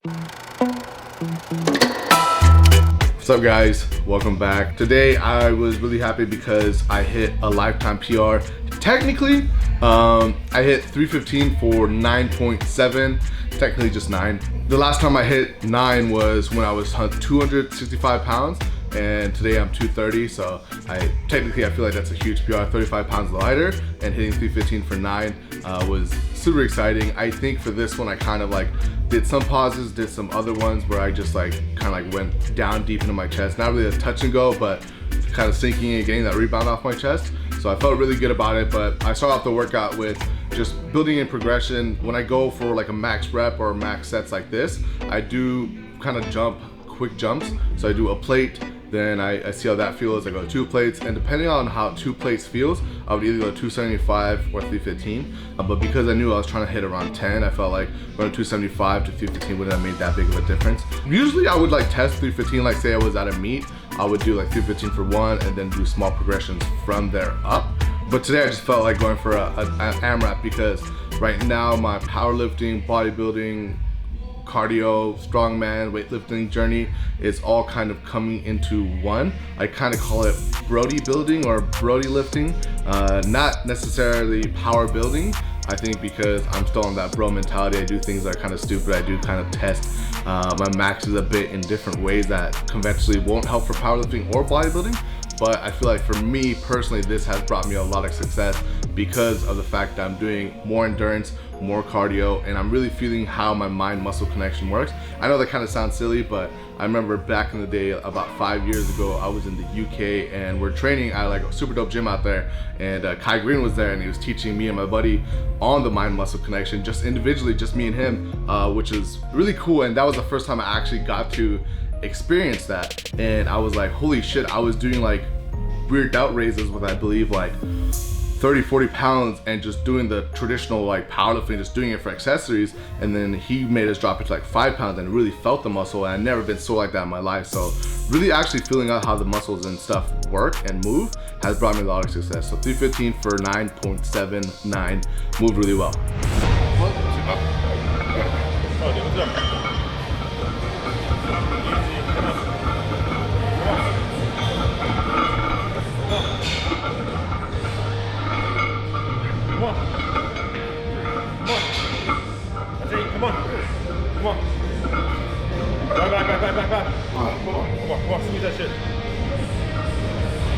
What's up guys, welcome back. Today I was really happy because I hit a lifetime PR. Technically, I hit 315 for 9.7, technically just 9. The last time I hit 9 was when I was 265 pounds and today I'm 230, so technically I feel like that's a huge PR, 35 pounds lighter, and hitting 315 for 9 was super exciting. I think for this one I kind of like did some pauses, did some other ones where I just like kind of like went down deep into my chest. Not really a touch and go, but kind of sinking and getting that rebound off my chest. So I felt really good about it, but I started off the workout with just building in progression. When I go for like a max rep or max sets like this, I do kind of quick jumps. So I do a plate, then I see how that feels. I go 2 plates, and depending on how 2 plates feels, I would either go 275 or 315. But because I knew I was trying to hit around 10, I felt like going 275 to 315 wouldn't have made that big of a difference. Usually I would like test 315, like say I was at a meet, I would do like 315 for 1 and then do small progressions from there up. But today I just felt like going for an Amrap because right now my powerlifting, bodybuilding, cardio, strongman, weightlifting journey is all kind of coming into one. I kind of call it Brodybuilding or Brody lifting, not necessarily power building. I think because I'm still on that bro mentality, I do things that are kind of stupid. I do kind of test my maxes a bit in different ways that conventionally won't help for powerlifting or bodybuilding. But I feel like for me personally, this has brought me a lot of success because of the fact that I'm doing more endurance, more cardio, and I'm really feeling how my mind-muscle connection works. I know that kind of sounds silly, but I remember back in the day, about 5 years ago, I was in the UK and we're training at like a super dope gym out there, and Kai Green was there and he was teaching me and my buddy on the mind-muscle connection, just individually, just me and him, which was really cool. And that was the first time I actually got to experience that, and I was like, holy shit, I was doing like weird delt raises with I believe like 30-40 pounds and just doing the traditional like powerlifting, just doing it for accessories, and then he made us drop it to like 5 pounds and really felt the muscle, and I've never been sore like that in my life. So really actually feeling out how the muscles and stuff work and move has brought me a lot of success. So 315 for 9.79 moved really well. Come on. Back. Come on, squeeze that shit.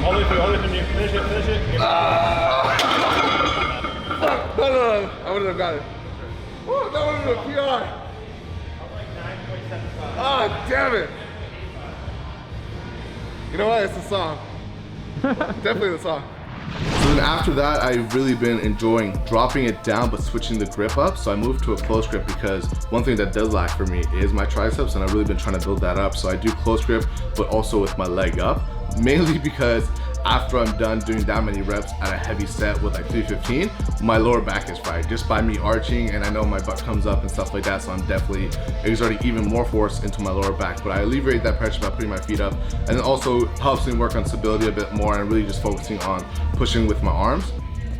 All the way through me. Finish it. No, I wouldn't have got it. Oh, that would have been a PR. I was like 9.75. Ah, damn it. You know what, it's the song. Definitely the song. So then after that, I've really been enjoying dropping it down but switching the grip up. So I moved to a close grip because one thing that does lack for me is my triceps, and I've really been trying to build that up. So I do close grip, but also with my leg up, mainly because after I'm done doing that many reps at a heavy set with like 315, my lower back is fried just by me arching, and I know my butt comes up and stuff like that, so I'm definitely exerting even more force into my lower back. But I alleviate that pressure by putting my feet up, and it also helps me work on stability a bit more and really just focusing on pushing with my arms.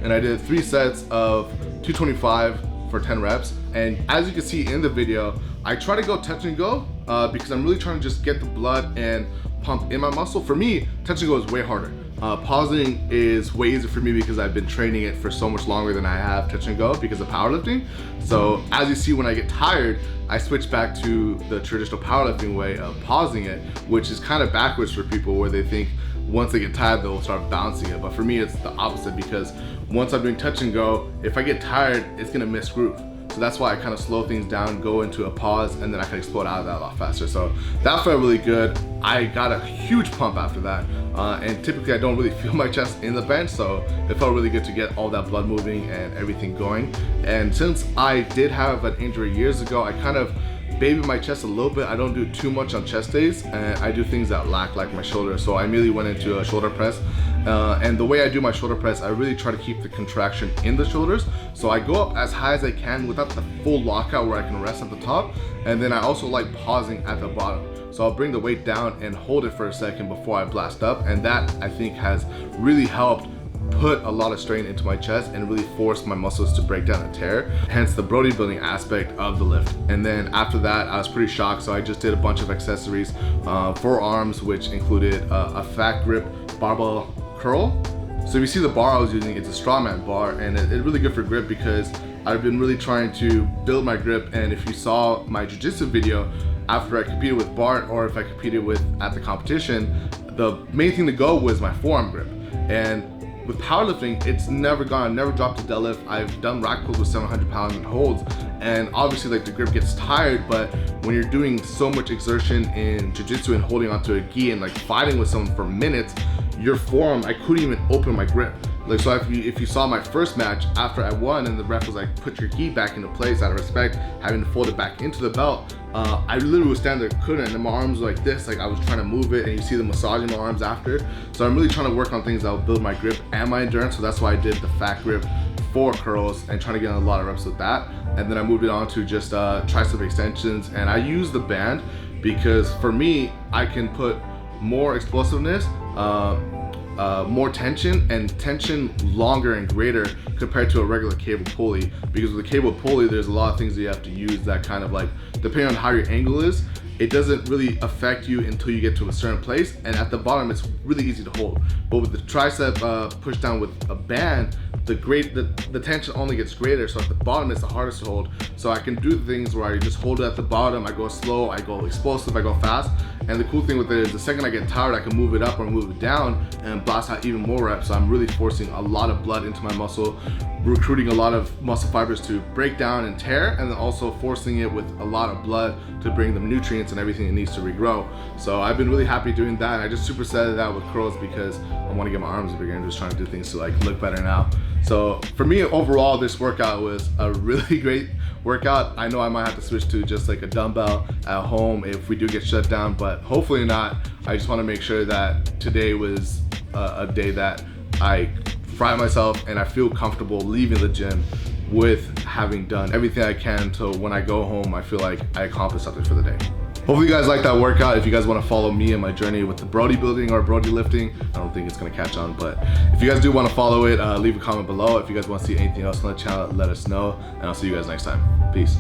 And I did 3 sets of 225 for 10 reps, and as you can see in the video, I try to go touch and go because I'm really trying to just get the blood and pump in my muscle. For me, touch and go is way harder. Pausing is way easier for me because I've been training it for so much longer than I have touch and go because of powerlifting. So as you see, when I get tired, I switch back to the traditional powerlifting way of pausing it, which is kind of backwards for people where they think once they get tired, they'll start bouncing it. But for me, it's the opposite because once I'm doing touch and go, if I get tired, it's gonna miss groove. So that's why I kind of slow things down, go into a pause, and then I can explode out of that a lot faster. So that felt really good. I got a huge pump after that. And typically I don't really feel my chest in the bench, so it felt really good to get all that blood moving and everything going. And since I did have an injury years ago, I kind of baby my chest a little bit. I don't do too much on chest days, and I do things that lack, like my shoulder. So I immediately went into a shoulder press. And the way I do my shoulder press, I really try to keep the contraction in the shoulders. So I go up as high as I can without the full lockout where I can rest at the top. And then I also like pausing at the bottom. So I'll bring the weight down and hold it for a second before I blast up. And that, I think, has really helped put a lot of strain into my chest and really forced my muscles to break down and tear, hence the Brodybuilding aspect of the lift. And then after that, I was pretty shocked, so I just did a bunch of accessories, forearms, which included a fat grip barbell curl. So if you see the bar I was using, it's a strongman bar, and it's really good for grip because I've been really trying to build my grip. And if you saw my jiu-jitsu video after I competed with Bart, or if I competed with at the competition, the main thing to go was my forearm grip. And with powerlifting, it's never gone, never dropped a deadlift. I've done rack pulls with 700 pound holds, and obviously like the grip gets tired, but when you're doing so much exertion in jiu-jitsu and holding onto a gi and like fighting with someone for minutes, your forearm, I couldn't even open my grip. Like, so if you saw my first match after I won and the ref was like, put your gi back into place out of respect, having to fold it back into the belt, I literally was standing there, couldn't, and my arms were like this, like I was trying to move it, and you see the massaging my arms after. So I'm really trying to work on things that will build my grip and my endurance, so that's why I did the fat grip 4 curls and trying to get a lot of reps with that. And then I moved it on to just tricep extensions, and I use the band because for me, I can put more explosiveness, more tension, and tension longer and greater compared to a regular cable pulley, because with a cable pulley there's a lot of things that you have to use that kind of like, depending on how your angle is, it doesn't really affect you until you get to a certain place, and at the bottom it's really easy to hold. But with the tricep push down with a band, the tension only gets greater, so at the bottom it's the hardest to hold. So I can do things where I just hold it at the bottom, I go slow, I go explosive, I go fast. And the cool thing with it is the second I get tired, I can move it up or move it down and blast out even more reps. So I'm really forcing a lot of blood into my muscle, recruiting a lot of muscle fibers to break down and tear, and then also forcing it with a lot of blood to bring the nutrients and everything it needs to regrow. So I've been really happy doing that. I just supersetted that with curls because I want to get my arms bigger and just trying to do things to like look better now. So for me overall, this workout was a really great workout. I know I might have to switch to just like a dumbbell at home if we do get shut down, but hopefully not. I just want to make sure that today was a day that I fry myself and I feel comfortable leaving the gym with having done everything I can, so when I go home I feel like I accomplished something for the day. Hopefully you guys like that workout. If you guys want to follow me and my journey with the Brodybuilding or Brody lifting, I don't think it's going to catch on, but if you guys do want to follow it, leave a comment below. If you guys want to see anything else on the channel, let us know, and I'll see you guys next time. Peace.